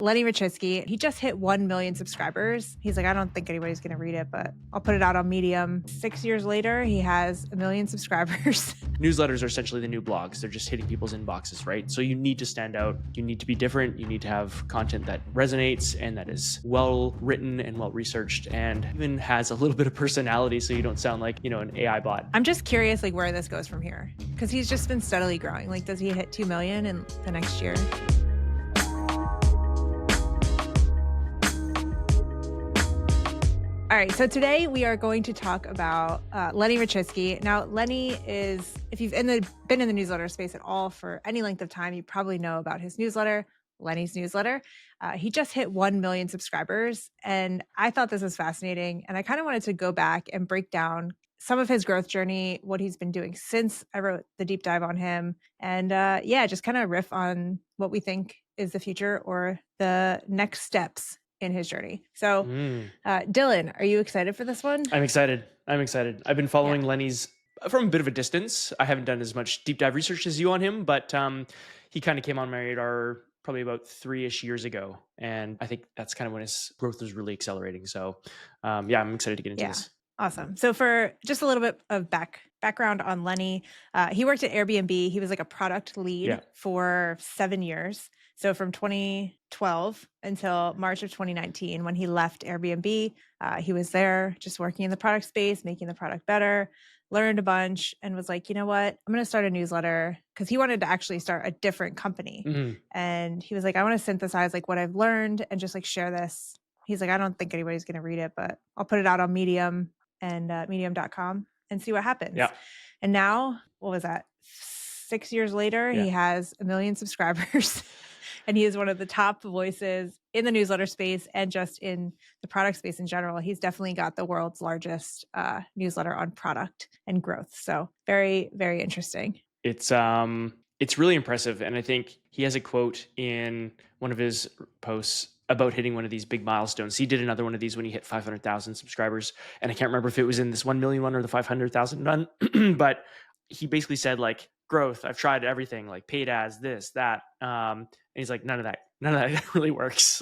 Lenny Rachitsky, he just hit 1 million subscribers. He's like, I don't think anybody's going to read it, but I'll put it out on Medium. 6 years later, he has 1 million subscribers. Newsletters are essentially the new blogs. They're just hitting people's inboxes, right? So you need to stand out. You need to be different. You need to have content that resonates and that is well written and well researched and even has a little bit of personality so you don't sound like, an AI bot. I'm just curious where this goes from here, because he's just been steadily growing. Does he hit 2 million in the next year? All right, so today we are going to talk about Lenny Rachitsky. Now, Lenny is, if you've been in the newsletter space at all for any length of time, you probably know about his newsletter, Lenny's newsletter. He just hit 1 million subscribers, and I thought this was fascinating. And I kind of wanted to go back and break down some of his growth journey, what he's been doing since I wrote the deep dive on him, and just kind of riff on what we think is the future or the next steps in his journey. So, Dylan, are you excited for this one? I'm excited. I've been following Lenny's from a bit of a distance. I haven't done as much deep dive research as you on him, but he kind of came on my radar probably about 3-ish years ago. And I think that's kind of when his growth was really accelerating. So I'm excited to get into this. Awesome. So for just a little bit of background on Lenny, he worked at Airbnb. He was like a product lead for 7 years. So from 2012 until March of 2019, when he left Airbnb, he was there just working in the product space, making the product better, learned a bunch, and was like, you know what, I'm going to start a newsletter, because he wanted to actually start a different company. And he was like, I want to synthesize what I've learned and just share this. He's like, I don't think anybody's going to read it, but I'll put it out on Medium and medium.com and see what happens. Yeah. And now, what was that? 6 years later, he has 1 million subscribers. And he is one of the top voices in the newsletter space and just in the product space in general. He's definitely got the world's largest newsletter on product and growth. So very, very interesting. It's really impressive. And I think he has a quote in one of his posts about hitting one of these big milestones. He did another one of these when he hit 500,000 subscribers. And I can't remember if it was in this 1 million one or the 500,000 one, but he basically said growth, I've tried everything, paid ads, this, that. And he's like, none of that really works.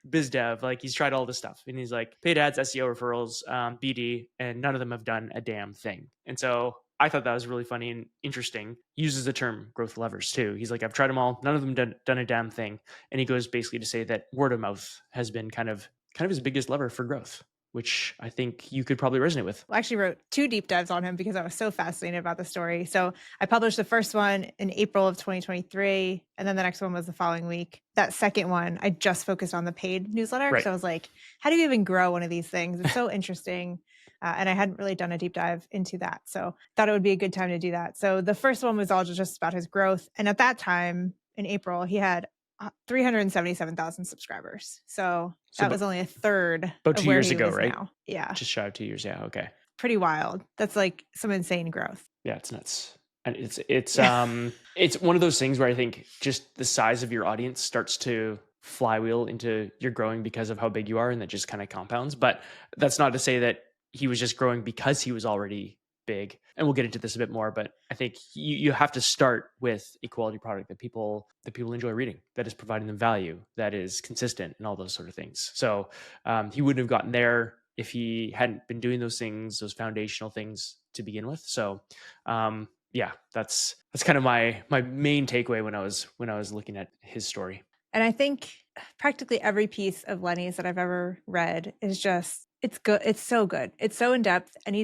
Biz dev, he's tried all this stuff. And he's like, paid ads, SEO referrals, BD, and none of them have done a damn thing. And so I thought that was really funny and interesting. He uses the term growth levers too. He's like, I've tried them all. None of them done a damn thing. And he goes basically to say that word of mouth has been kind of his biggest lever for growth, which I think you could probably resonate with. I actually wrote 2 deep dives on him because I was so fascinated about the story. So I published the first one in April of 2023, and then the next one was the following week. That second one, I just focused on the paid newsletter. Right. So I was like, how do you even grow one of these things? It's so interesting. And I hadn't really done a deep dive into that. So thought it would be a good time to do that. So the first one was all just about his growth. And at that time, in April, he had 377,000 subscribers. So that was only a third about 2 years ago, right? Now. Yeah. Just shy of 2 years. Yeah. Okay. Pretty wild. That's some insane growth. Yeah, it's nuts. And it's one of those things where I think just the size of your audience starts to flywheel into you're growing because of how big you are, and that just kind of compounds. But that's not to say that he was just growing because he was already big. And we'll get into this a bit more, but I think you have to start with a quality product that people enjoy reading, that is providing them value, that is consistent, and all those sort of things. So he wouldn't have gotten there if he hadn't been doing those things, those foundational things to begin with. So that's kind of my main takeaway when I was looking at his story. And I think practically every piece of Lenny's that I've ever read is just, it's good. It's so good. It's so in depth. And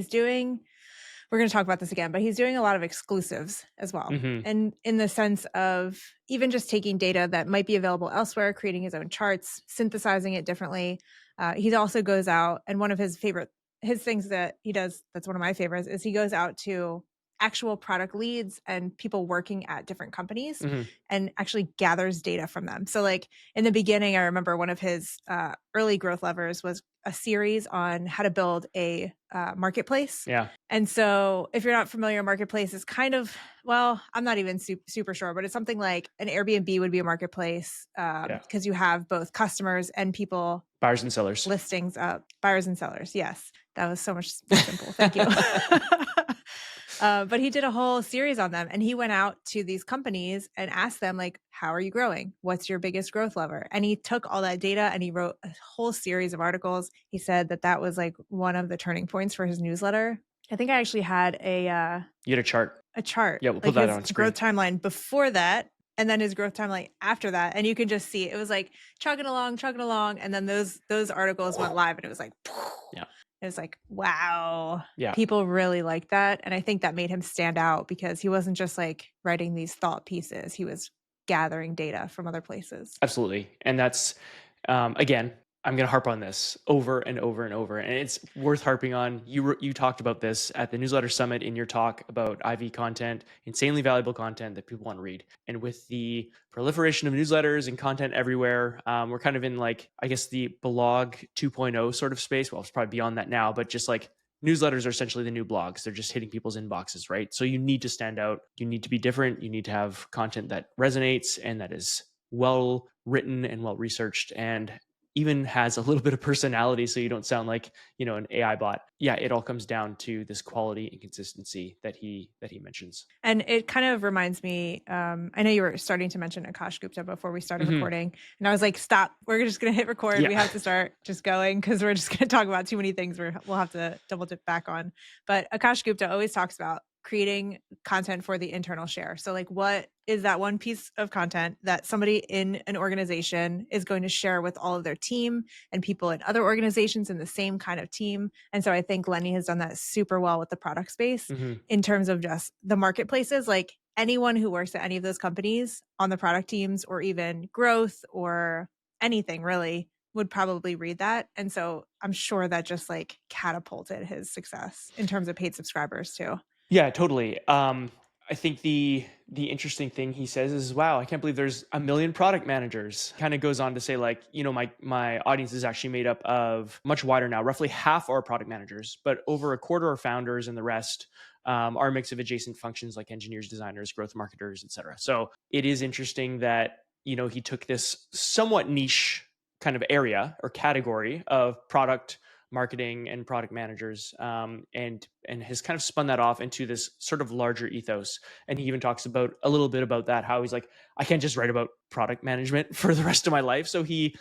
we're going to talk about this again, but he's doing a lot of exclusives as well. And in the sense of even just taking data that might be available elsewhere, creating his own charts, synthesizing it differently. He also goes out, and one of his things that he does, that's one of my favorites, is he goes out to actual product leads and people working at different companies and actually gathers data from them. So in the beginning, I remember one of his early growth levers was a series on how to build a marketplace. Yeah. And so if you're not familiar, marketplace is kind of, well, I'm not even super sure, but it's something like an Airbnb would be a marketplace because you have both customers and people. Buyers and sellers. Listings up. Buyers and sellers. Yes. That was so much simple. Thank you. But he did a whole series on them, and he went out to these companies and asked them, like, how are you growing? What's your biggest growth lever? And he took all that data and he wrote a whole series of articles. He said that that was like one of the turning points for his newsletter. I think I actually had You had a chart. a chart, Yeah, we'll put like that his on screen. growth timeline before that, and then his growth timeline after that. And you can just see it was like chugging along, and then those articles went live, and it was like, Yeah. it was like, wow, Yeah. people really like that. And I think that made him stand out because he wasn't just like writing these thought pieces, he was gathering data from other places. Absolutely. And that's, again, I'm going to harp on this over and over and over. And it's worth harping on. You talked about this at the newsletter summit in your talk about IV content, insanely valuable content that people want to read. And with the proliferation of newsletters and content everywhere, we're kind of in like, I guess, the blog 2.0 sort of space. Well, it's probably beyond that now, but just like newsletters are essentially the new blogs. They're just hitting people's inboxes, right? So you need to stand out. You need to be different. You need to have content that resonates and that is well written and well researched and even has a little bit of personality so you don't sound like, an AI bot. Yeah, it all comes down to this quality and consistency that he mentions. And it kind of reminds me, I know you were starting to mention Akash Gupta before we started recording, and I was like, stop, we're just going to hit record. Yeah. We have to start just going because we're just going to talk about too many things we'll have to double dip back on. But Akash Gupta always talks about creating content for the internal share. So like, what is that one piece of content that somebody in an organization is going to share with all of their team and people in other organizations in the same kind of team? And so I think Lenny has done that super well with the product space in terms of just the marketplaces. Like anyone who works at any of those companies on the product teams or even growth or anything really would probably read that. And so I'm sure that just like catapulted his success in terms of paid subscribers too. Yeah, totally. I think the interesting thing he says is, "Wow, I can't believe there's a million product managers." Kind of goes on to say, like, my audience is actually made up of much wider now. Roughly half are product managers, but over a quarter are founders, and the rest are a mix of adjacent functions like engineers, designers, growth marketers, etc. So it is interesting that he took this somewhat niche kind of area or category of product marketing and product managers, and has kind of spun that off into this sort of larger ethos. And he even talks about a little bit about that, how he's like, I can't just write about product management for the rest of my life. So he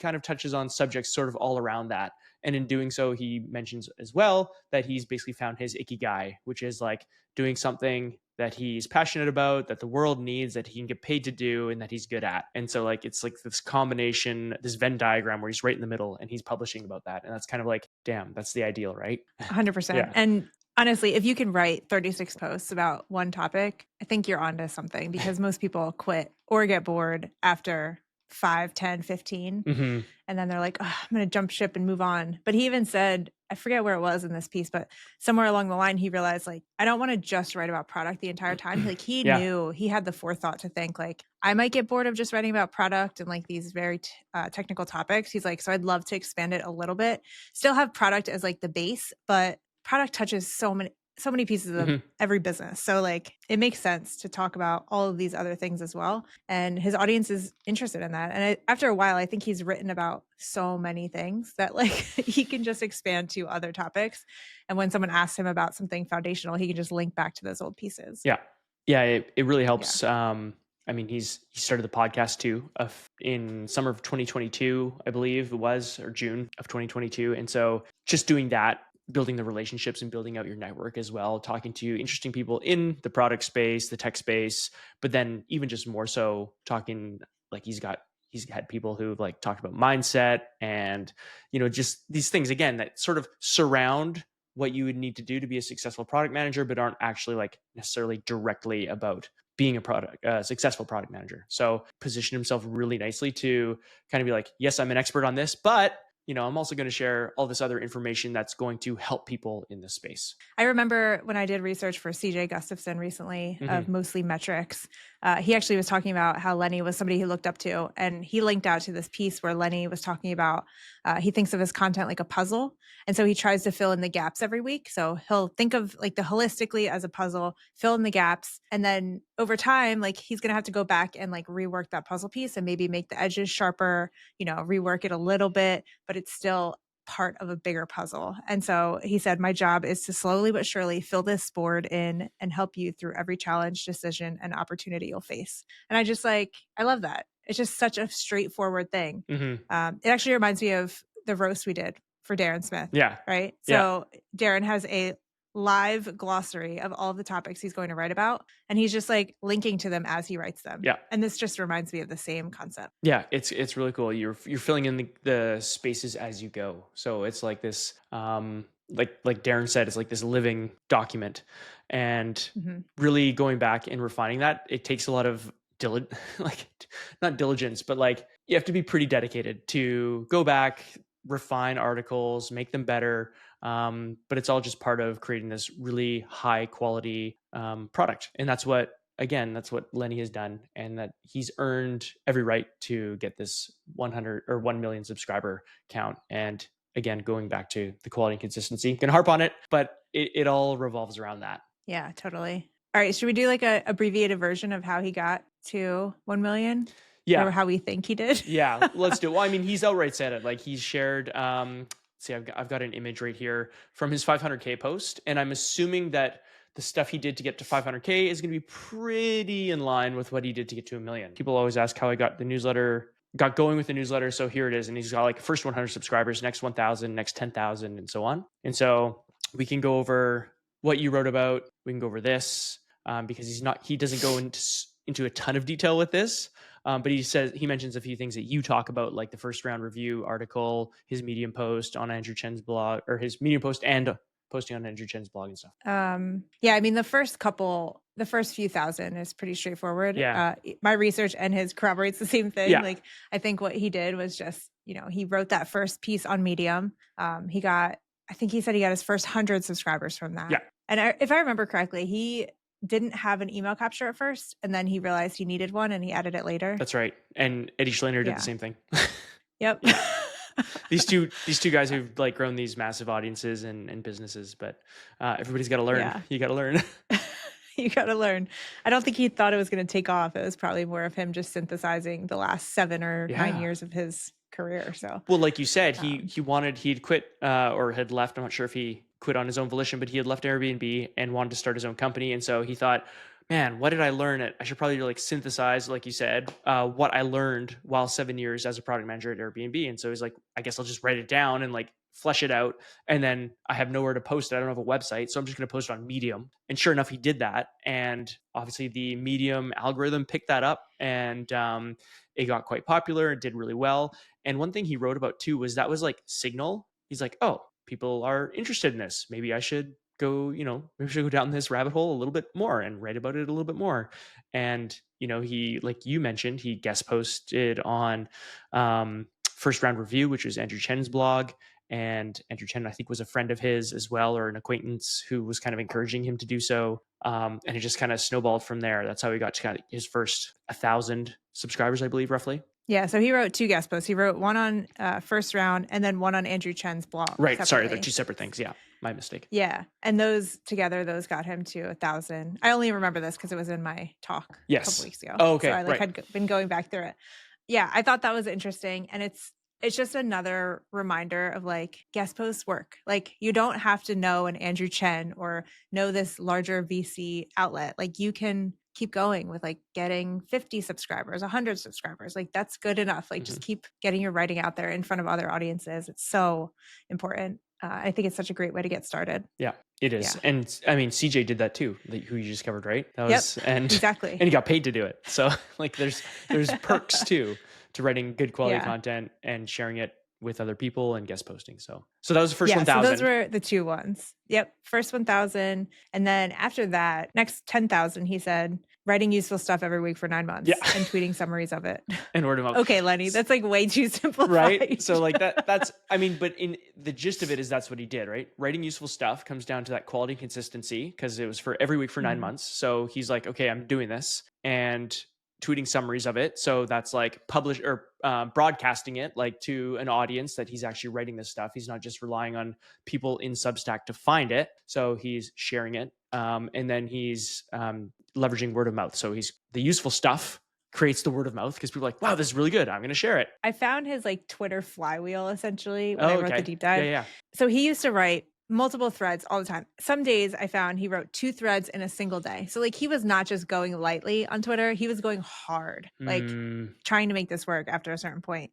kind of touches on subjects sort of all around that. And in doing so, he mentions as well that he's basically found his ikigai, which is like doing something that he's passionate about, that the world needs, that he can get paid to do, and that he's good at. And so like it's like this combination, this Venn diagram where he's right in the middle and he's publishing about that. And that's kind of like, damn, that's the ideal, right? 100%. Yeah. And honestly, if you can write 36 posts about one topic, I think you're onto something because most people quit or get bored after 5, 10, 15. And then they're like, oh, I'm going to jump ship and move on. But he even said, I forget where it was in this piece, but somewhere along the line, he realized like, I don't want to just write about product the entire time. Like he Yeah. knew, he had the forethought to think like, I might get bored of just writing about product and like these very technical topics. He's like, so I'd love to expand it a little bit, still have product as like the base, but product touches so many pieces of every business. So like it makes sense to talk about all of these other things as well. And his audience is interested in that. And after a while, I think he's written about so many things that like he can just expand to other topics. And when someone asks him about something foundational, he can just link back to those old pieces. Yeah. Yeah. It really helps. Yeah. I mean, he started the podcast too in summer of 2022, I believe it was, or June of 2022. And so just doing that, building the relationships and building out your network as well, talking to interesting people in the product space, the tech space, but then even just more so talking, like he's had people who've like talked about mindset and, just these things again that sort of surround what you would need to do to be a successful product manager, but aren't actually like necessarily directly about being a successful product manager. So position himself really nicely to kind of be like, yes, I'm an expert on this, but I'm also going to share all this other information that's going to help people in this space. I remember when I did research for CJ Gustafson recently of Mostly Metrics, he actually was talking about how Lenny was somebody he looked up to. And he linked out to this piece where Lenny was talking about, he thinks of his content like a puzzle. And so he tries to fill in the gaps every week. So he'll think of like the holistically as a puzzle, fill in the gaps. And then over time, like he's going to have to go back and like rework that puzzle piece and maybe make the edges sharper, rework it a little bit, but it's still part of a bigger puzzle. And so he said, my job is to slowly but surely fill this board in and help you through every challenge, decision, and opportunity you'll face. And I love that. It's just such a straightforward thing. Mm-hmm. It actually reminds me of the roast we did for Darren Smith. Yeah. Right. Yeah. So Darren has a live glossary of all of the topics he's going to write about, and he's just like linking to them as he writes them. Yeah. And this just reminds me of the same concept. Yeah, it's really cool. You're filling in the spaces as you go. So it's like this like Darren said, it's like this living document. And really going back and refining that, it takes a lot of like not diligence, but like you have to be pretty dedicated to go back, refine articles, make them better. But it's all just part of creating this really high quality product. And that's what Lenny has done, and that he's earned every right to get this 100 or 1 million subscriber count. And again, going back to the quality and consistency, can harp on it, but it all revolves around that. Yeah, totally. All right. Should we do like a abbreviated version of how he got to 1 million? Yeah. Or how we think he did? Yeah, let's do it. Well, I mean, he's outright said it. Like he's shared, see, I've got an image right here from his 500K post. And I'm assuming that the stuff he did to get to 500K is going to be pretty in line with what he did to get to 1 million. People always ask how I got going with the newsletter. So here it is. And he's got like first 100 subscribers, next 1,000, next 10,000, and so on. And so we can go over what you wrote about. We can go over this because he doesn't go into a ton of detail with this. But he mentions a few things that you talk about, like the first round review article, his Medium post on Andrew Chen's blog, or his Medium post and posting on Andrew Chen's blog and stuff. Yeah, I mean, the first few thousand is pretty straightforward. Yeah. My research and his corroborates the same thing. Yeah. Like, I think what he did was just, he wrote that first piece on Medium. I think he said he got his first 100 subscribers from that. Yeah. And if I remember correctly, he didn't have an email capture at first, and then he realized he needed one and he added it later. That's right. And Eddie Schlaner did the same thing. Yep. These two guys who've like grown these massive audiences and businesses, but everybody's got to learn. Yeah. You got to learn. You got to learn. I don't think he thought it was going to take off. It was probably more of him just synthesizing the last 7 or 9 years of his career. So, well, like you said, he'd quit or had left. I'm not sure if he quit on his own volition, but he had left Airbnb and wanted to start his own company. And so he thought, man, what did I learn? I should probably like synthesize, like you said, what I learned while 7 years as a product manager at Airbnb. And so he's like, I guess I'll just write it down and like flesh it out. And then I have nowhere to post it. I don't have a website. So I'm just going to post it on Medium. And sure enough, he did that. And obviously the Medium algorithm picked that up, and it got quite popular. It did really well. And one thing he wrote about too was that was like signal. He's like, oh, people are interested in this. Maybe I should go down this rabbit hole a little bit more and write about it a little bit more. And, he, like you mentioned, he guest posted on First Round Review, which was Andrew Chen's blog. And Andrew Chen, I think, was a friend of his as well, or an acquaintance who was kind of encouraging him to do so. And it just kind of snowballed from there. That's how he got to kind of his first 1,000 subscribers, I believe, roughly. Yeah, so he wrote 2 guest posts. He wrote one on First Round and then one on Andrew Chen's blog. Right. Separately. Sorry, they're 2 separate things. Yeah, my mistake. Yeah, and those got him to 1,000. I only remember this because it was in my talk a couple weeks ago. Oh, okay. So I had been going back through it. Yeah, I thought that was interesting, and it's just another reminder of like guest posts work. Like you don't have to know an Andrew Chen or know this larger VC outlet. Like you can keep going with like getting 50 subscribers, 100 subscribers. Like that's good enough. Like just keep getting your writing out there in front of other audiences. It's so important. I think it's such a great way to get started. Yeah, it is. Yeah. And I mean, CJ did that too, who you just covered, right? That was, exactly. And he got paid to do it. So like there's perks too to writing good quality content and sharing it with other people and guest posting. So that was the first 1,000. So those were the 2 ones. Yep. First 1,000. And then after that, next 10,000, he said, writing useful stuff every week for 9 months and tweeting summaries of it. And word of mouth. Okay, Lenny, that's like way too simplified. Right. So like that's, I mean, but in the gist of it is that's what he did, right? Writing useful stuff comes down to that quality and consistency because it was for every week for 9 months. So he's like, okay, I'm doing this and tweeting summaries of it. So that's like publish or broadcasting it like to an audience that he's actually writing this stuff. He's not just relying on people in Substack to find it. So he's sharing it. And then he's leveraging word of mouth. So he's the useful stuff creates the word of mouth because people are like, wow, this is really good. I'm going to share it. I found his like Twitter flywheel essentially when I Oh, wrote the okay. deep Yeah, dive. yeah. So he used to write multiple threads all the time. Some days I found he wrote 2 threads in a single day. So like he was not just going lightly on Twitter, he was going hard, like trying to make this work after a certain point.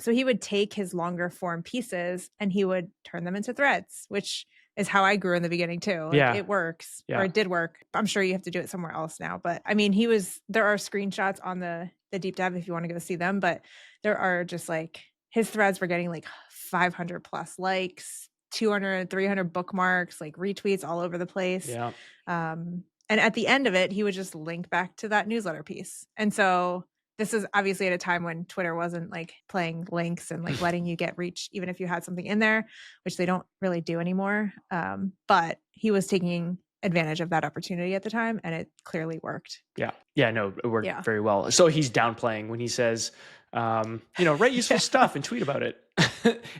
So he would take his longer form pieces and he would turn them into threads, which is how I grew in the beginning too. Like Yeah. it works, or Yeah. it did work. I'm sure you have to do it somewhere else now, but I mean, there are screenshots on the deep dive if you want to go see them, but there are just like his threads were getting like 500 plus likes, 200, 300 bookmarks, like retweets all over the place. Yeah. And at the end of it, he would just link back to that newsletter piece. And so this is obviously at a time when Twitter wasn't like playing links and like letting you get reach, even if you had something in there, which they don't really do anymore. But he was taking advantage of that opportunity at the time, and it clearly worked. Yeah. Yeah. No, it worked very well. So he's downplaying when he says, write useful stuff and tweet about it.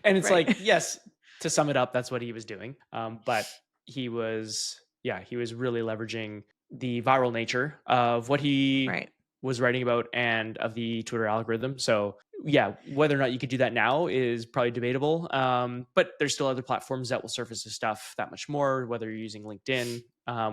And it's like, yes, to sum it up, that's what he was doing. But he was really leveraging the viral nature of what he was writing about and of the Twitter algorithm. So yeah, whether or not you could do that now is probably debatable. But there's still other platforms that will surface this stuff that much more, whether you're using LinkedIn,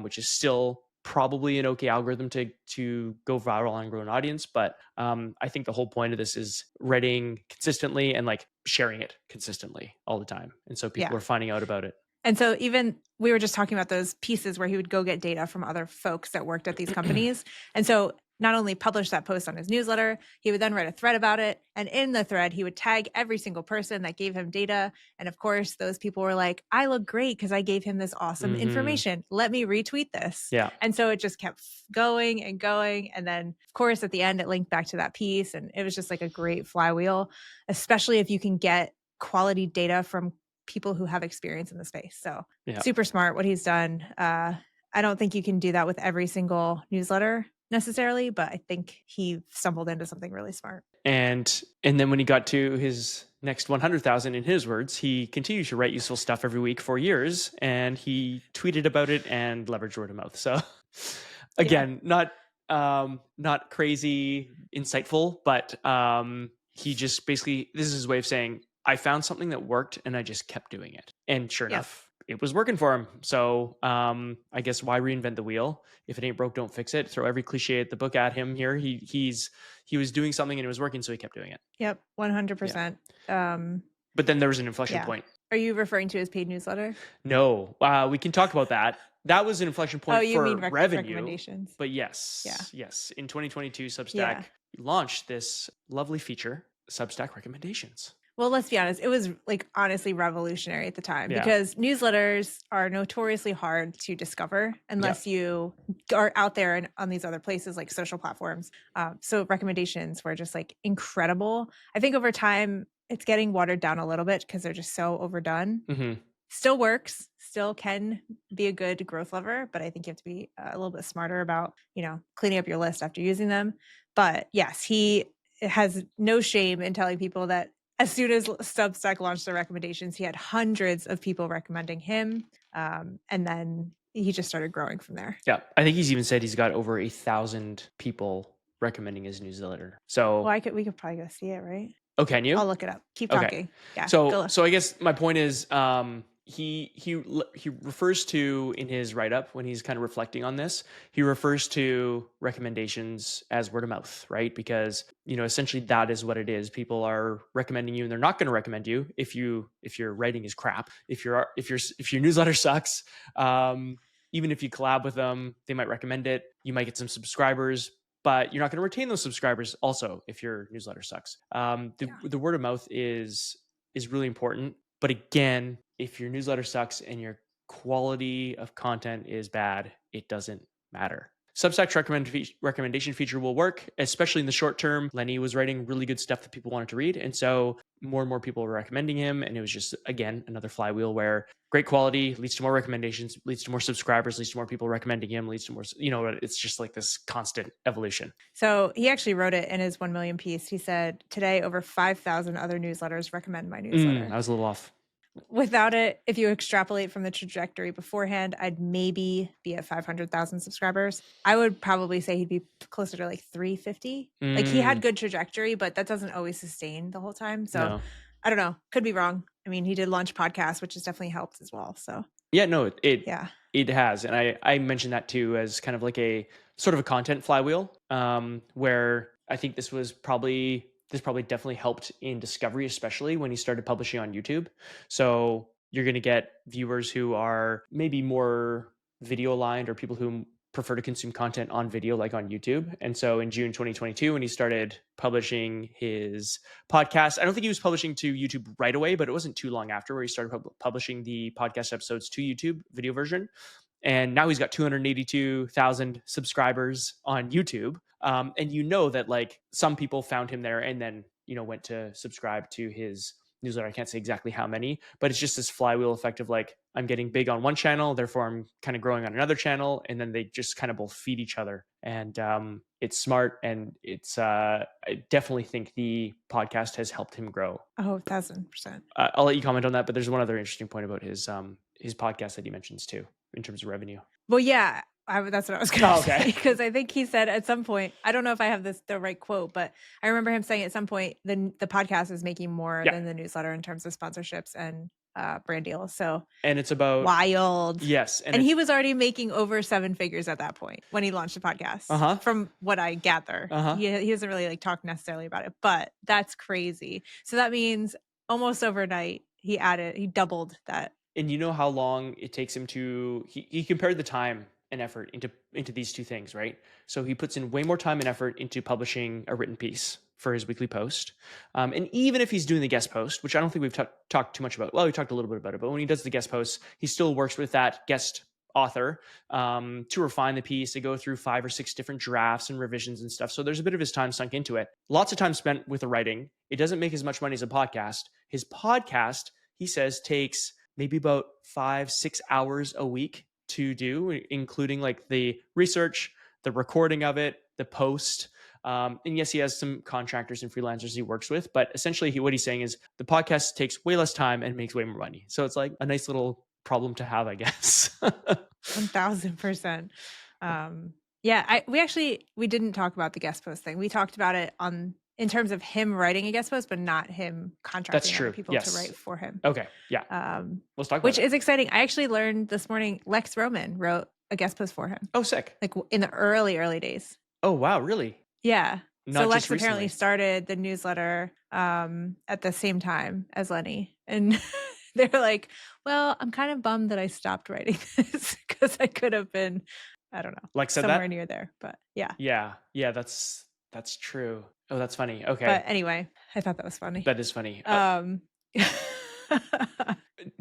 which is still probably an okay algorithm to go viral and grow an audience. But I think the whole point of this is writing consistently and like sharing it consistently all the time. And so people are finding out about it. And so even we were just talking about those pieces where he would go get data from other folks that worked at these companies. And so not only publish that post on his newsletter, he would then write a thread about it. And in the thread, he would tag every single person that gave him data. And of course, those people were like, I look great because I gave him this awesome information. Let me retweet this. Yeah. And so it just kept going and going. And then, of course, at the end, it linked back to that piece. And it was just like a great flywheel, especially if you can get quality data from people who have experience in the space. So super smart what he's done. I don't think you can do that with every single newsletter necessarily, but I think he stumbled into something really smart. And then when he got to his next 100,000, in his words, he continued to write useful stuff every week for years, and he tweeted about it and leveraged word of mouth. So again, not crazy insightful, but he just basically, this is his way of saying, I found something that worked and I just kept doing it. And sure enough, it was working for him. So I guess why reinvent the wheel? If it ain't broke, don't fix it. Throw every cliche at the book at him here. He was doing something and it was working, so he kept doing it. Yep, 100%. But then there was an inflection point. Are you referring to his paid newsletter? No, we can talk about that. That was an inflection point you for mean revenue. Recommendations. But yes. In 2022, Substack launched this lovely feature, Substack recommendations. Well, let's be honest. It was like honestly revolutionary at the time because newsletters are notoriously hard to discover unless you are out there and on these other places like social platforms. So recommendations were just like incredible. I think over time it's getting watered down a little bit because they're just so overdone. Still works, still can be a good growth lever, but I think you have to be a little bit smarter about, cleaning up your list after using them. But yes, he has no shame in telling people that as soon as Substack launched their recommendations, he had hundreds of people recommending him. And then he just started growing from there. Yeah. I think he's even said he's got over 1,000 people recommending his newsletter. So we could probably go see it, right? Oh, can you? I'll look it up. Keep talking. Yeah. So I guess my point is, he refers to in his write-up when he's kind of reflecting on this, he refers to recommendations as word of mouth, right? Because essentially that is what it is. People are recommending you, and they're not going to recommend you if your writing is crap. If your newsletter sucks, even if you collab with them, they might recommend it. You might get some subscribers, but you're not going to retain those subscribers. Also, if your newsletter sucks, the word of mouth is really important. But again, if your newsletter sucks and your quality of content is bad, it doesn't matter. Substack's recommendation feature will work, especially in the short term. Lenny was writing really good stuff that people wanted to read. And so more and more people were recommending him. And it was just, again, another flywheel where great quality leads to more recommendations, leads to more subscribers, leads to more people recommending him, leads to more, it's just like this constant evolution. So he actually wrote it in his 1 million piece. He said, today, over 5,000 other newsletters recommend my newsletter. I was a little off. Without it, if you extrapolate from the trajectory beforehand, I'd maybe be at 500,000 subscribers. I would probably say he'd be closer to like 350. Like he had Mm, good trajectory, but that doesn't always sustain the whole time. So no. I don't know. Could be wrong. I mean, he did launch podcasts, which has definitely helped as well. So Yeah, no, yeah. it has, and I mentioned that too as kind of like a sort of a content flywheel, where I think this probably definitely helped in discovery, especially when he started publishing on YouTube. So you're going to get viewers who are maybe more video aligned, or people who prefer to consume content on video, like on YouTube. And so in June 2022, when he started publishing his podcast, I don't think he was publishing to YouTube right away, but it wasn't too long after where he started publishing the podcast episodes to YouTube video version. And now he's got 282,000 subscribers on YouTube. And you know that like some people found him there and then, went to subscribe to his newsletter. I can't say exactly how many, but it's just this flywheel effect of like, I'm getting big on one channel, therefore I'm kind of growing on another channel. And then they just kind of both feed each other. And it's smart. And I definitely think the podcast has helped him grow. Oh, 1,000%. I'll let you comment on that, but there's one other interesting point about his podcast that he mentions too, in terms of revenue. Well, yeah, that's what I was going to Oh, say, okay. because I think he said at some point, I don't know if I have the right quote, but I remember him saying at some point the podcast is making more Yeah. than the newsletter in terms of sponsorships and brand deals. So And it's about, wild. yes. And he was already making over 7 figures at that point when he launched the podcast. Uh-huh. From what I gather, Uh-huh. he doesn't really like talk necessarily about it, but that's crazy. So that means almost overnight he doubled that. And you know how long it takes him to, he compared the time and effort into these two things, right? So he puts in way more time and effort into publishing a written piece for his weekly post. And even if he's doing the guest post, which I don't think we've talked too much about, well, we talked a little bit about it, but when he does the guest posts, he still works with that guest author to refine the piece, to go through 5 or 6 different drafts and revisions and stuff. So there's a bit of his time sunk into it. Lots of time spent with the writing. It doesn't make as much money as a podcast. His podcast, he says, takes maybe about 5-6 hours a week to do, including like the research, the recording of it, the post. And yes, he has some contractors and freelancers he works with, but essentially what he's saying is the podcast takes way less time and makes way more money. So it's like a nice little problem to have, I guess. 1,000%. Yeah, we didn't talk about the guest post thing. We talked about it in terms of him writing a guest post, but not him contracting other people to write for him. Okay, yeah. Let's talk about which is exciting. I actually learned this morning Lex Roman wrote a guest post for him. Oh, sick. Like in the early days. Oh, wow, really? Yeah. Not so Lex just recently. apparently started the newsletter at the same time as Lenny. And they're like, well, I'm kind of bummed that I stopped writing this because I could have been, I don't know, Lex said somewhere that? near there. But yeah. Yeah, that's true. Oh, that's funny. Okay. But anyway, I thought that was funny. That is funny.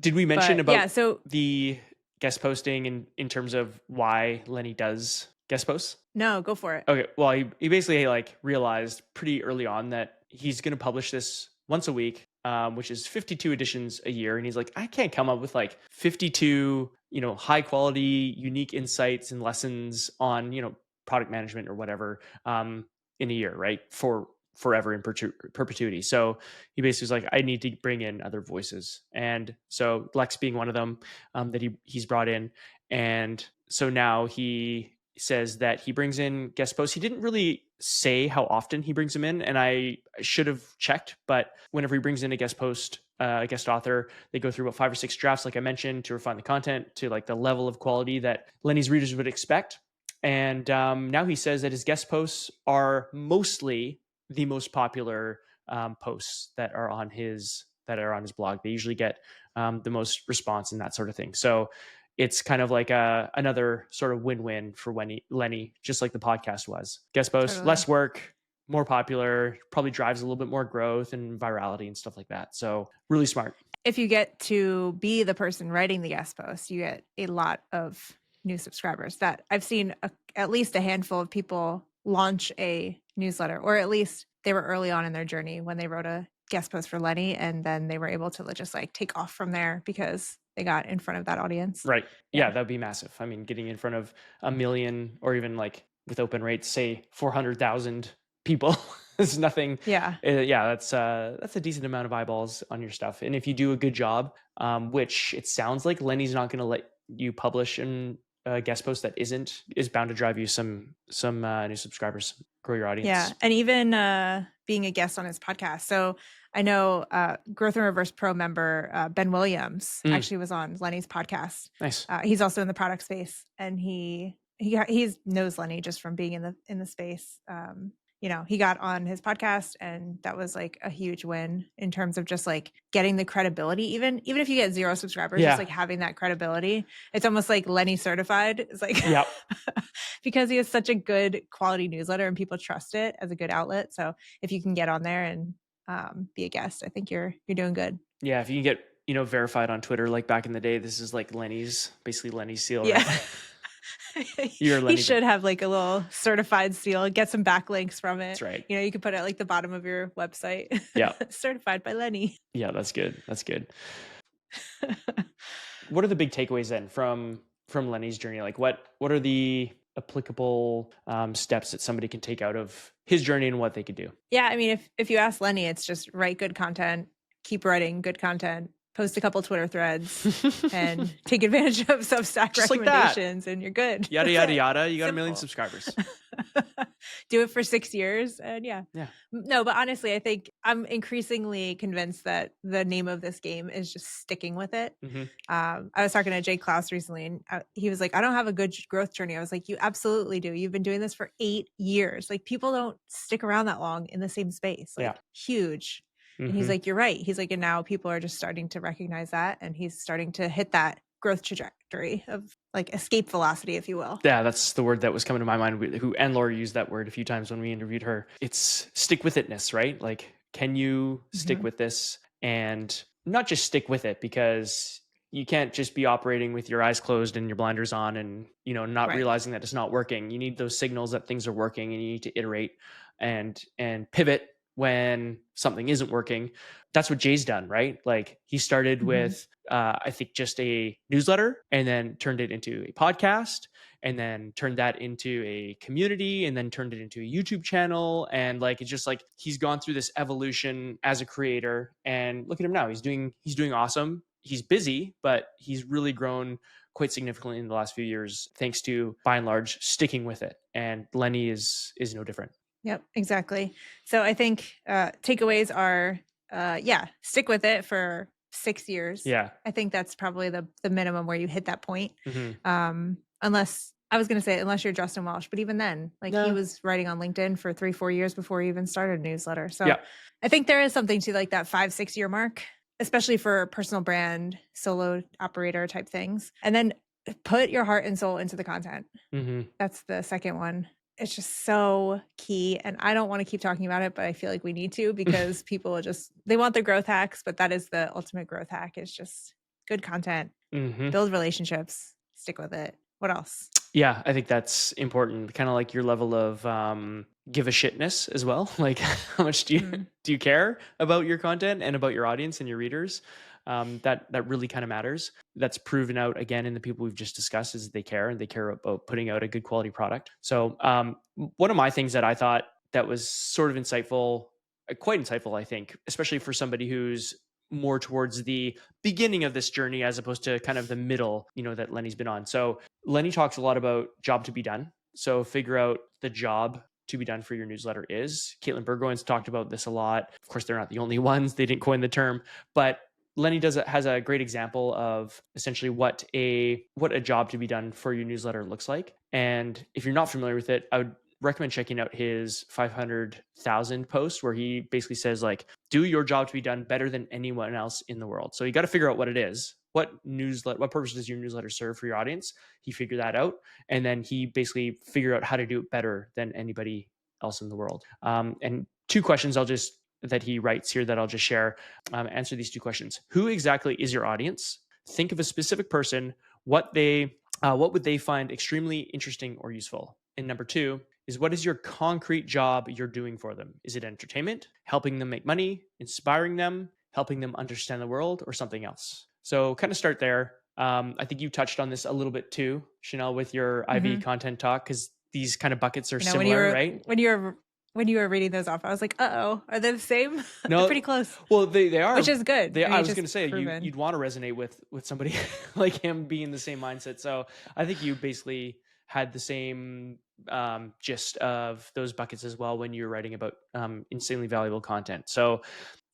Did we mention about the guest posting in terms of why Lenny does guest posts? No, go for it. Okay. Well, he basically like realized pretty early on that he's going to publish this once a week, which is 52 editions a year. And he's like, I can't come up with like 52, high quality, unique insights and lessons on, product management or whatever, in a year, right? For forever in perpetuity. So he basically was like, I need to bring in other voices. And so Lex being one of them, that he's brought in. And so now he says that he brings in guest posts. He didn't really say how often he brings them in, and I should have checked, but whenever he brings in a guest post, a guest author, they go through about 5 or 6 drafts, like I mentioned, to refine the content to like the level of quality that Lenny's readers would expect. And now he says that his guest posts are mostly the most popular posts that are on his blog. They usually get the most response and that sort of thing. So it's kind of like another sort of win-win for Lenny, just like the podcast was. Guest posts, less work, more popular, probably drives a little bit more growth and virality and stuff like that. So really smart. If you get to be the person writing the guest post, you get a lot of new subscribers. That I've seen at least a handful of people launch a newsletter, or at least they were early on in their journey when they wrote a guest post for Lenny, and then they were able to just like take off from there because they got in front of that audience. Right. Yeah, that would be massive. I mean, getting in front of 1 million, or even like with open rates, say 400,000 people There's nothing. Yeah. Yeah, that's a decent amount of eyeballs on your stuff. And if you do a good job, which it sounds like Lenny's not going to let you publish in a guest post that is bound to drive you some new subscribers, grow your Yeah. audience. And even being a guest on his podcast. So I know Growth and Reverse Pro member Ben Williams Mm, actually was on Lenny's podcast. nice. He's also in the product space, and he knows Lenny just from being in the space. He got on his podcast, and that was like a huge win in terms of just like getting the credibility. Even if you get 0 subscribers, just Yeah. like having that credibility, it's almost like Lenny certified. It's like, Yeah. because he has such a good quality newsletter and people trust it as a good outlet. So if you can get on there and be a guest, I think you're doing good. Yeah. If you can get, verified on Twitter, like back in the day, this is like basically Lenny's seal, Yeah. right? You're He Lenny. should have like a little certified seal, get some backlinks from it. That's right. You can put it at like the bottom of your website. Yeah. Certified by Lenny. Yeah, that's good. That's good. What are the big takeaways then from Lenny's journey? Like what are the applicable steps that somebody can take out of his journey and what they could do? Yeah, I mean, if you ask Lenny, it's just write good content, keep writing good content, post a couple Twitter threads, and take advantage of Substack Just like that. recommendations, and you're good. Yada, That's yada, it. yada. You got 1 million Simple. subscribers. Do it for 6 years, and yeah. Yeah. No, but honestly, I think I'm increasingly convinced that the name of this game is just sticking with it. Mm-hmm. I was talking to Jay Klaus recently, and he was like, I don't have a good growth journey. I was like, you absolutely do. You've been doing this for 8 years. Like, people don't stick around that long in the same space. Like, Yeah. huge. And Mm-hmm. he's like, you're right. He's like, and now people are just starting to recognize that, and he's starting to hit that growth trajectory of like escape velocity, if you will. Yeah, that's the word that was coming to my mind. And Laura used that word a few times when we interviewed her. It's stick-with-it-ness, right? Like, can you stick with this and not just stick with it, because you can't just be operating with your eyes closed and your blinders on and, not Right. realizing that it's not working. You need those signals that things are working, and you need to iterate and pivot when something isn't working. That's what Jay's done, right? Like, he started with, I think, just a newsletter, and then turned it into a podcast, and then turned that into a community, and then turned it into a YouTube channel. And like, it's just like, he's gone through this evolution as a creator, and look at him now. He's doing awesome. He's busy, but he's really grown quite significantly in the last few years, thanks to, by and large, sticking with it. And Lenny is no different. Yep, exactly. So I think takeaways are, stick with it for 6 years. Yeah. I think that's probably the minimum where you hit that point. Mm-hmm. Unless you're Justin Welsh, but even then, like, he was writing on LinkedIn for 3-4 years before he even started a newsletter. So Yeah. I think there is something to like that 5-6 year mark, especially for personal brand, solo operator type things. And then put your heart and soul into the content. Mm-hmm. That's the second one. It's just so key. And I don't want to keep talking about it, but I feel like we need to, because people they want the growth hacks, but that is the ultimate growth hack, is just good content, build relationships, stick with it. What else? Yeah, I think that's important. Kind of like your level of give a shitness as well. Like, how much do you care about your content and about your audience and your readers? That really kind of matters. That's proven out again in the people we've just discussed, is they care, and they care about putting out a good quality product. So one of my things that I thought that was sort of insightful, quite insightful, I think, especially for somebody who's more towards the beginning of this journey as opposed to kind of the middle, that Lenny's been on. So Lenny talks a lot about job to be done. So figure out the job to be done for your newsletter is. Caitlin Burgoyne's talked about this a lot. Of course, they're not the only ones. They didn't coin the term, but Lenny has a great example of essentially what a job to be done for your newsletter looks like. And if you're not familiar with it, I would recommend checking out his 500,000 post, where he basically says, like, do your job to be done better than anyone else in the world. So you got to figure out what it is. What purpose does your newsletter serve for your audience? He figured that out. And then he basically figured out how to do it better than anybody else in the world. And 2 questions that he writes here that I'll just share. Answer these 2 questions. Who exactly is your audience? Think of a specific person. What would they find extremely interesting or useful? And number 2 is, what is your concrete job you're doing for them? Is it entertainment, helping them make money, inspiring them, helping them understand the world, or something else? So kind of start there. I think you touched on this a little bit too, Chenell, with your IB content talk, because these kind of buckets are similar, right? When you're when you were reading those off, I was like, uh-oh, are they the same? They're No, pretty close, well, they which are. is good. I I mean, it's was gonna just say proven. you'd want to resonate with somebody like him being the same mindset. So I think you basically had the same gist of those buckets as well when you were writing about insanely valuable content. So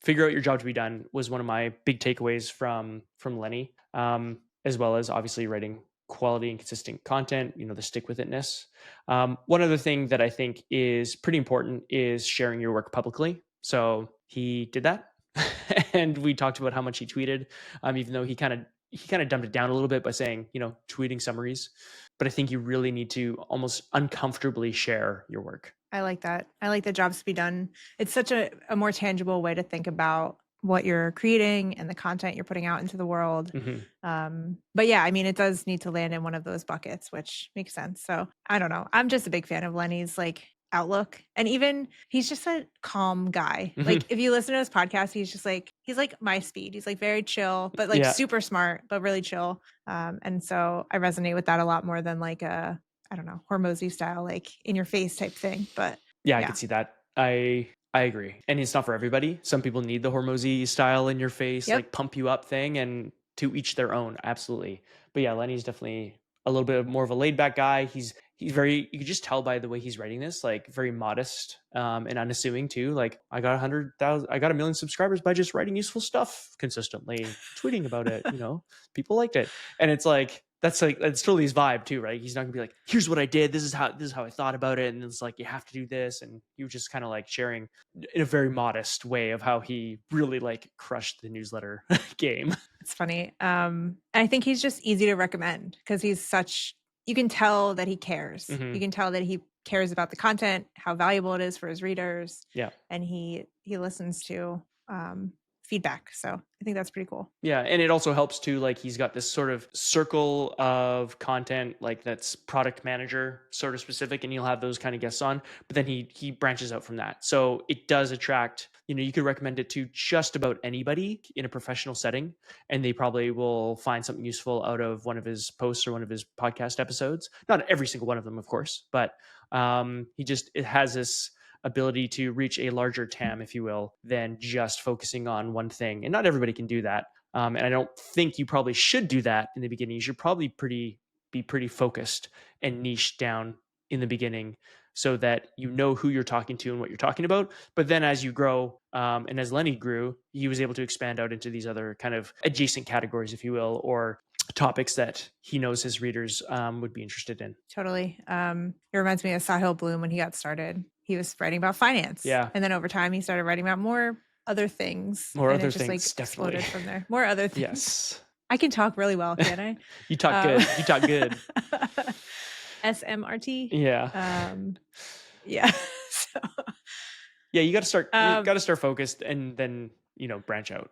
figure out your job to be done was one of my big takeaways from Lenny, as well as obviously writing quality and consistent content. You know, the stick-with-it-ness. One other thing that I think is pretty important is sharing your work publicly. So he did that, and we talked about how much he tweeted, even though he kind of dumbed it down a little bit by saying, tweeting summaries. But I think you really need to almost uncomfortably share your work. I like that. I like the jobs to be done. It's such a more tangible way to think about what you're creating and the content you're putting out into the world. Hmm. But yeah, I mean, it does need to land in one of those buckets, which makes sense. So I don't know. I'm just a big fan of Lenny's like outlook. And even he's just a calm guy. Hmm. Like if you listen to his podcast, he's like my speed. He's like very chill, but like Yeah. super smart, but really chill. And so I resonate with that a lot more than like I don't know, Hormozy style, like in your face type thing. But Yeah, I yeah. could see that. I agree. And it's not for everybody. Some people need the Hormozy style in your face, Yep. like pump you up thing, and to each their own. Absolutely. But yeah, Lenny's definitely a little bit more of a laid back guy. He's very, you could just tell by the way he's writing this, like very modest, and unassuming too. Like I got 100,000, I got 1 million subscribers by just writing useful stuff consistently, tweeting about it, people liked it. And it's like, that's totally his vibe too, right? He's not gonna be like, here's what I did, this is how I thought about it, and it's like you have to do this, and you just kind of like sharing in a very modest way of how he really like crushed the newsletter game. It's funny. I think he's just easy to recommend because you can tell that he cares. Hmm. You can tell that he cares about the content, how valuable it is for his readers, Yeah. and he listens to feedback. So I think that's pretty cool. Yeah, and it also helps too, like he's got this sort of circle of content, like that's product manager sort of specific, and he'll have those kind of guests on, but then he branches out from that. So it does attract, you could recommend it to just about anybody in a professional setting, and they probably will find something useful out of one of his posts or one of his podcast episodes. Not every single one of them, of course, but it has this ability to reach a larger TAM, if you will, than just focusing on one thing. And not everybody can do that. And I don't think you probably should do that in the beginning. You should probably be pretty focused and niche down in the beginning so that you know who you're talking to and what you're talking about. But then as you grow, and as Lenny grew, he was able to expand out into these other kind of adjacent categories, if you will, or topics that he knows his readers would be interested in. Totally. It reminds me of Sahil Bloom when he got started. He was writing about finance. Yeah. And then over time he started writing about more other things. More and other it just like things, exploded definitely. from there. More other things. Yes. I can talk really well, can I? You talk good. You talk good. SMRT. Yeah. Yeah. So, Yeah, you got to start focused and then, branch out.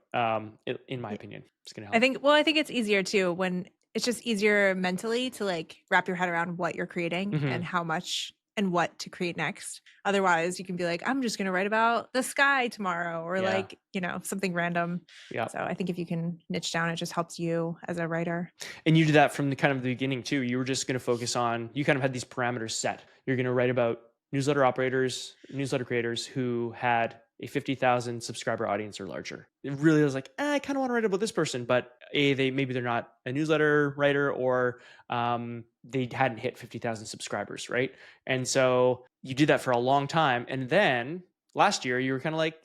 In my opinion, it's going to help. I think it's easier too when it's just easier mentally to like wrap your head around what you're creating Hmm. and how much and what to create next. Otherwise, you can be like, I'm just going to write about the sky tomorrow or Yeah. like, something random. Yeah. So I think if you can niche down, it just helps you as a writer. And you did that from the beginning too. You were just going to focus on, you kind of had these parameters set. You're going to write about newsletter operators, newsletter creators who had a 50,000 subscriber audience or larger. It really was like, I kind of want to write about this person, but they're not a newsletter writer, or they hadn't hit 50,000 subscribers, right? And so you did that for a long time. And then last year you were kind of like,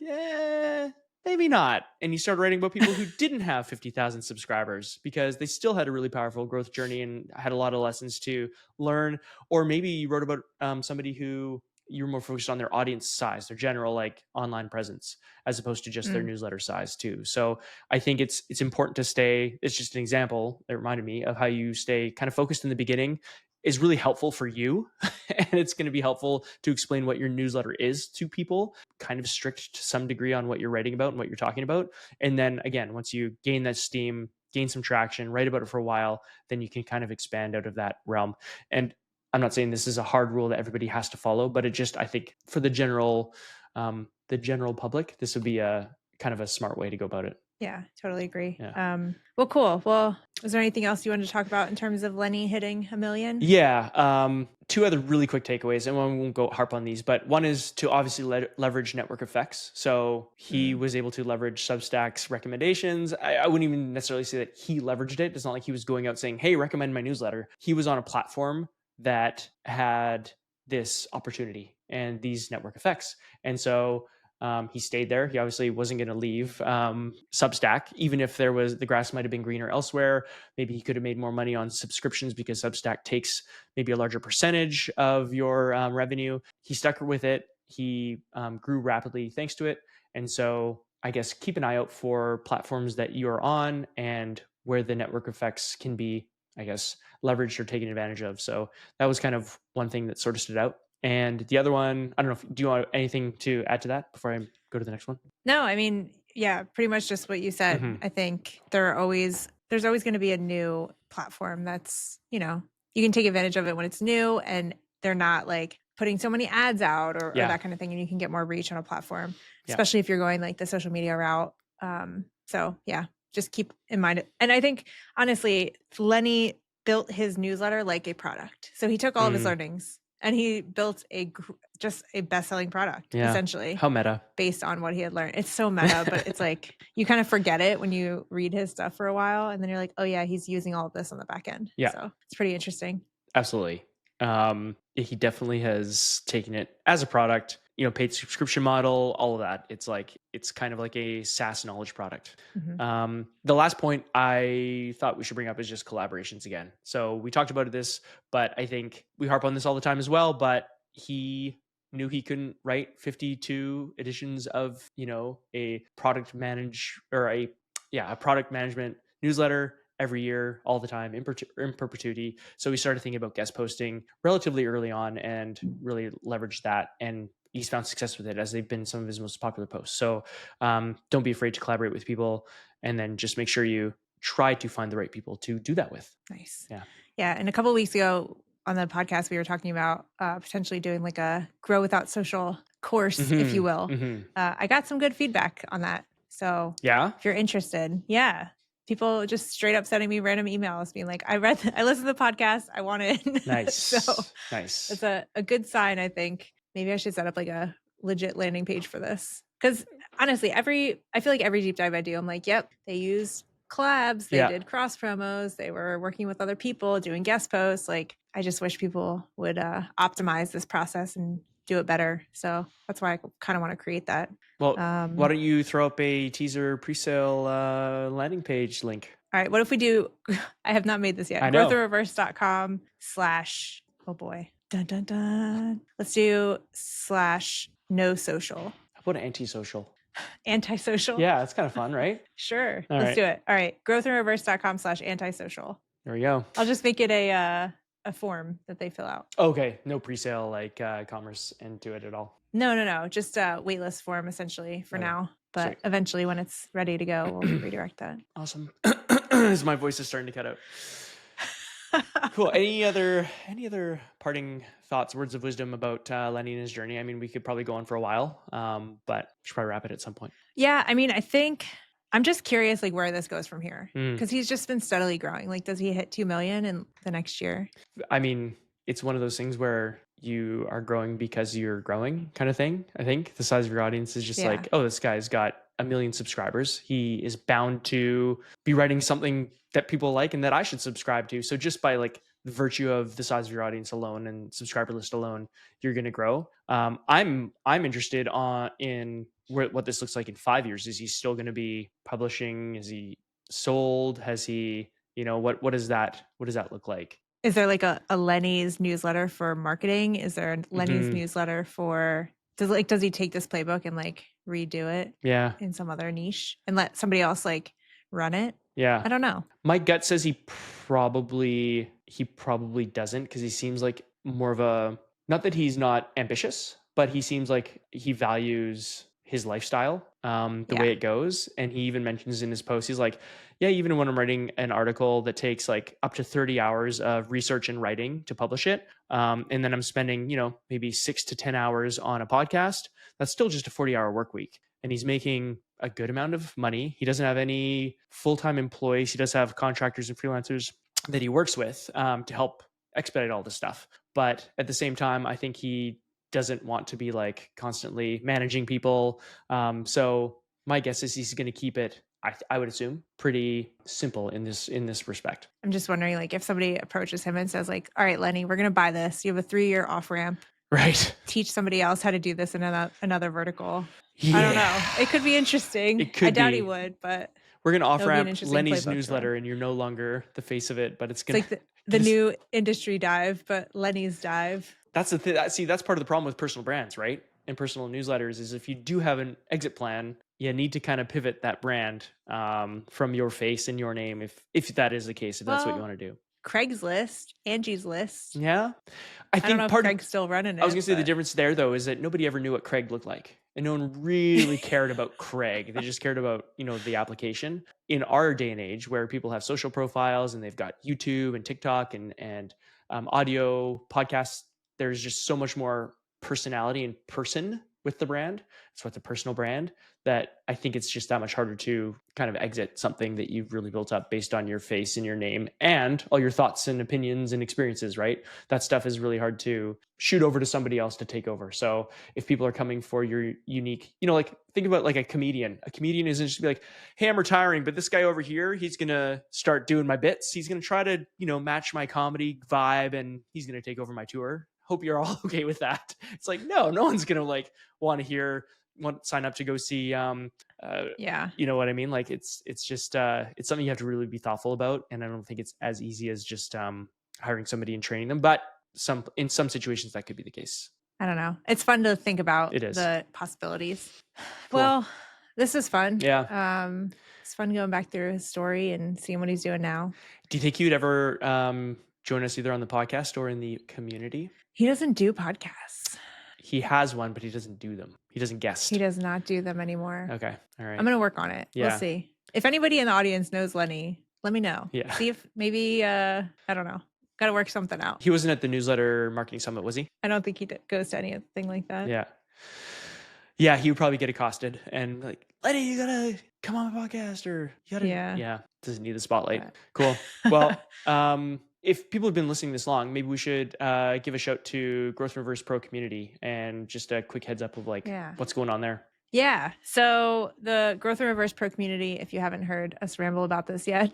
maybe not. And you started writing about people who didn't have 50,000 subscribers because they still had a really powerful growth journey and had a lot of lessons to learn. Or maybe you wrote about somebody who you were more focused on their audience size, their general like online presence, as opposed to just their newsletter size too. So I think it's important to stay. It's just an example that reminded me of how you stay kind of focused in the beginning is really helpful for you. And it's going to be helpful to explain what your newsletter is to people, kind of strict to some degree on what you're writing about and what you're talking about. And then again, once you gain that steam, gain some traction, write about it for a while, then you can kind of expand out of that realm. And I'm not saying this is a hard rule that everybody has to follow, but I think for the general public, this would be a kind of a smart way to go about it. Yeah, totally agree. Yeah. Well, cool. Well, was there anything else you wanted to talk about in terms of Lenny hitting 1 million? Yeah. Two other really quick takeaways, and one won't go harp on these, but one is to obviously leverage network effects. So he Mm. was able to leverage Substack's recommendations. I wouldn't even necessarily say that he leveraged it. It's not like he was going out saying, "Hey, recommend my newsletter." He was on a platform that had this opportunity and these network effects, and so he stayed there. He obviously wasn't going to leave Substack, even if the grass might have been greener elsewhere. Maybe he could have made more money on subscriptions because Substack takes maybe a larger percentage of your revenue. He stuck with it. He grew rapidly thanks to it. And so I guess keep an eye out for platforms that you're on and where the network effects can be, I guess, leveraged or taken advantage of. So that was kind of one thing that sort of stood out. And the other one, I don't know, do you want anything to add to that before I go to the next one? No, I mean, yeah, pretty much just what you said. Mm-hmm. I think there's always going to be a new platform that's, you can take advantage of it when it's new and they're not like putting so many ads out or Yeah. that kind of thing. And you can get more reach on a platform, Yeah. especially if you're going like the social media route. So yeah, just keep in mind it. And I think honestly, Lenny built his newsletter like a product. So he took all of his learnings and he built just a best-selling product, Yeah. essentially. How meta. Based on what he had learned. It's so meta, but it's like you kind of forget it when you read his stuff for a while, and then you're like, oh yeah, he's using all of this on the back end. Yeah. So it's pretty interesting. Absolutely. He definitely has taken it as a product, paid subscription model, all of that. It's kind of like a SaaS knowledge product. Mm-hmm. The last point I thought we should bring up is just collaborations again. So we talked about this, but I think we harp on this all the time as well, but he knew he couldn't write 52 editions of, a product management newsletter every year, all the time, in perpetuity. So we started thinking about guest posting relatively early on and really leveraged that. And he's found success with it as they've been some of his most popular posts. So don't be afraid to collaborate with people, and then just make sure you try to find the right people to do that with. Nice. Yeah. Yeah. And a couple of weeks ago on the podcast, we were talking about potentially doing like a grow without social course, if you will. I got some good feedback on that. So yeah, if you're interested, yeah. People just straight up sending me random emails being like, I listened to the podcast. I want it. Nice. So nice. it's a good sign, I think. Maybe I should set up like a legit landing page for this. Because honestly, I feel like every deep dive I do, I'm like, yep, they used collabs, they did cross promos, they were working with other people, doing guest posts. Like, I just wish people would optimize this process and do it better. So that's why I kind of want to create that. Well, why don't you throw up a teaser pre-sale landing page link? All right. What if we do, I have not made this yet. I know. growththereverse.com/ oh boy. Dun, dun, dun. Let's do /no social. How about antisocial? Antisocial? Yeah, that's kind of fun, right? Sure. All Let's right. do it. All right. growththereverse.com /antisocial. There we go. I'll just make it a form that they fill out. Okay. No pre-sale like commerce into it at all. No. Just a waitlist form essentially for now. But Sweet. Eventually when it's ready to go, we'll redirect that. Awesome. As my voice is starting to cut out. Cool. Any other parting thoughts, words of wisdom about Lenny and his journey? I mean, we could probably go on for a while, but we should probably wrap it at some point. Yeah, I mean, I think I'm just curious, like where this goes from here, because he's just been steadily growing. Like, does he hit 2 million in the next year? I mean, it's one of those things where you are growing because you're growing, kind of thing. I think the size of your audience is just like, oh, this guy's got 1 million subscribers. He is bound to be writing something that people like and that I should subscribe to. So just by like the virtue of the size of your audience alone and subscriber list alone, you're going to grow. I'm interested in what this looks like in 5 years. Is he still going to be publishing? Is he sold? Has he, what does that look like? Is there like a Lenny's newsletter for marketing? Is there a Lenny's newsletter for, does he take this playbook and like redo it in some other niche and let somebody else like run it? Yeah. I don't know. My gut says he probably doesn't, because he seems like more of a, not that he's not ambitious, but he seems like he values his lifestyle, the way it goes. And he even mentions in his post, he's like, yeah, even when I'm writing an article that takes like up to 30 hours of research and writing to publish it, and then I'm spending, maybe 6 to 10 hours on a podcast, that's still just a 40-hour work week. And he's making a good amount of money. He doesn't have any full-time employees. He does have contractors and freelancers that he works with to help expedite all this stuff. But at the same time, I think he doesn't want to be like constantly managing people. So my guess is he's going to keep it, I would assume, pretty simple in this respect. I'm just wondering, like, if somebody approaches him and says, like, all right, Lenny, we're going to buy this. You have a 3-year off ramp. Right. Teach somebody else how to do this in another vertical. Yeah. I don't know. It could be interesting. It could I doubt be. he would, but we're going to off that'll be an ramp interesting Lenny's playbook to newsletter, run. and you're no longer the face of it, but it's It's going to like the new industry dive, but Lenny's dive. That's the thing. See, that's part of the problem with personal brands, right? And personal newsletters is if you do have an exit plan, you need to kind of pivot that brand from your face and your name, if that is the case, if that's what you want to do. Craigslist, Angie's List. Yeah, I don't know if Craig's still running it. I was gonna say the difference there though is that nobody ever knew what Craig looked like, and no one really cared about Craig. They just cared about the application. In our day and age, where people have social profiles and they've got YouTube and TikTok and audio podcasts, there's just so much more personality and person with the brand. So it's a personal brand that I think it's just that much harder to kind of exit something that you've really built up based on your face and your name and all your thoughts and opinions and experiences, right? That stuff is really hard to shoot over to somebody else to take over. So if people are coming for your unique, like think about like a comedian. A comedian isn't just be like, hey, I'm retiring, but this guy over here, he's going to start doing my bits. He's going to try to, match my comedy vibe, and he's going to take over my tour. Hope you're all okay with that. It's like, no one's going to like want to sign up to go see, you know what I mean? Like it's just, it's something you have to really be thoughtful about. And I don't think it's as easy as just hiring somebody and training them, but in some situations that could be the case. I don't know. It's fun to think about the possibilities. Cool. Well, this is fun. Yeah. It's fun going back through his story and seeing what he's doing now. Do you think he would ever join us either on the podcast or in the community? He doesn't do podcasts. He has one, but he doesn't do them. He doesn't guest. He does not do them anymore. Okay. All right. I'm going to work on it. Yeah. We'll see. If anybody in the audience knows Lenny, let me know. Yeah. See if maybe, I don't know. Got to work something out. He wasn't at the newsletter marketing summit, was he? I don't think he goes to anything like that. Yeah. Yeah, he would probably get accosted and like, Lenny, you gotta come on my podcast, or you gotta, yeah, doesn't need the spotlight. Yeah. Cool. Well, if people have been listening this long, maybe we should give a shout to Growth Reverse Pro community and just a quick heads up of like what's going on there. Yeah. So the Growth and Reverse Pro community, if you haven't heard us ramble about this yet,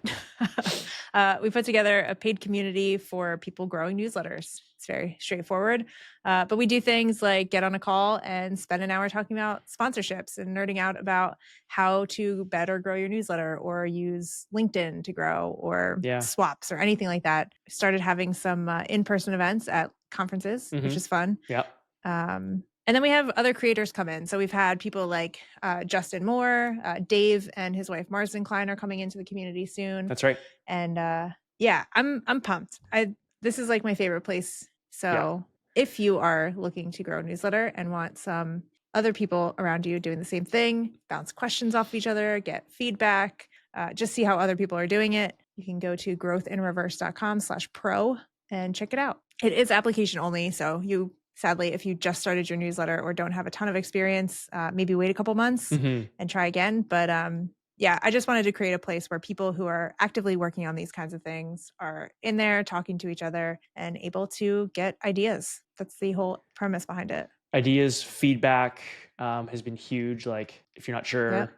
we put together a paid community for people growing newsletters. It's very straightforward. But we do things like get on a call and spend an hour talking about sponsorships and nerding out about how to better grow your newsletter or use LinkedIn to grow or swaps or anything like that. Started having some in-person events at conferences, which is fun. Yeah. And then we have other creators come in. So we've had people like Justin Moore, Dave and his wife Marsden Klein are coming into the community soon. That's right. And yeah, I'm pumped. This is like my favorite place. So if you are looking to grow a newsletter and want some other people around you doing the same thing, bounce questions off each other, get feedback, just see how other people are doing it, you can go to growthinreverse.com/pro and check it out. It is application only. So sadly, if you just started your newsletter or don't have a ton of experience, maybe wait a couple months and try again. But yeah, I just wanted to create a place where people who are actively working on these kinds of things are in there talking to each other and able to get ideas. That's the whole premise behind it. Ideas, feedback has been huge. Like if you're not sure,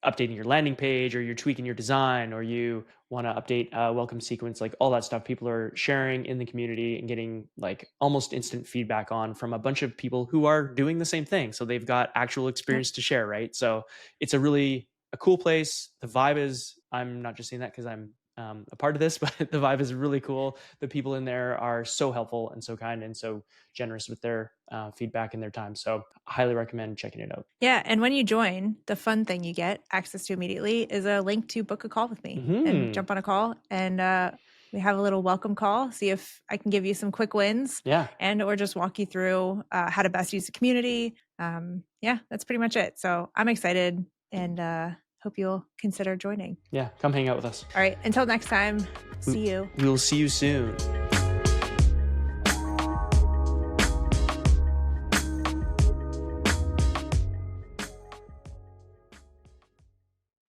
updating your landing page or you're tweaking your design or you want to update a welcome sequence, like all that stuff people are sharing in the community and getting like almost instant feedback on from a bunch of people who are doing the same thing. So they've got actual experience to share, right? So it's a cool place. The vibe is, I'm not just saying that because I'm a part of this, but the vibe is really cool. The people in there are so helpful and so kind and so generous with their feedback and their time. So I highly recommend checking it out. Yeah. And when you join, the fun thing you get access to immediately is a link to book a call with me and jump on a call. And we have a little welcome call, see if I can give you some quick wins and or just walk you through how to best use the community. Yeah, that's pretty much it. So I'm excited and hope you'll consider joining. Yeah, come hang out with us. All right, until next time, see you. We'll see you soon.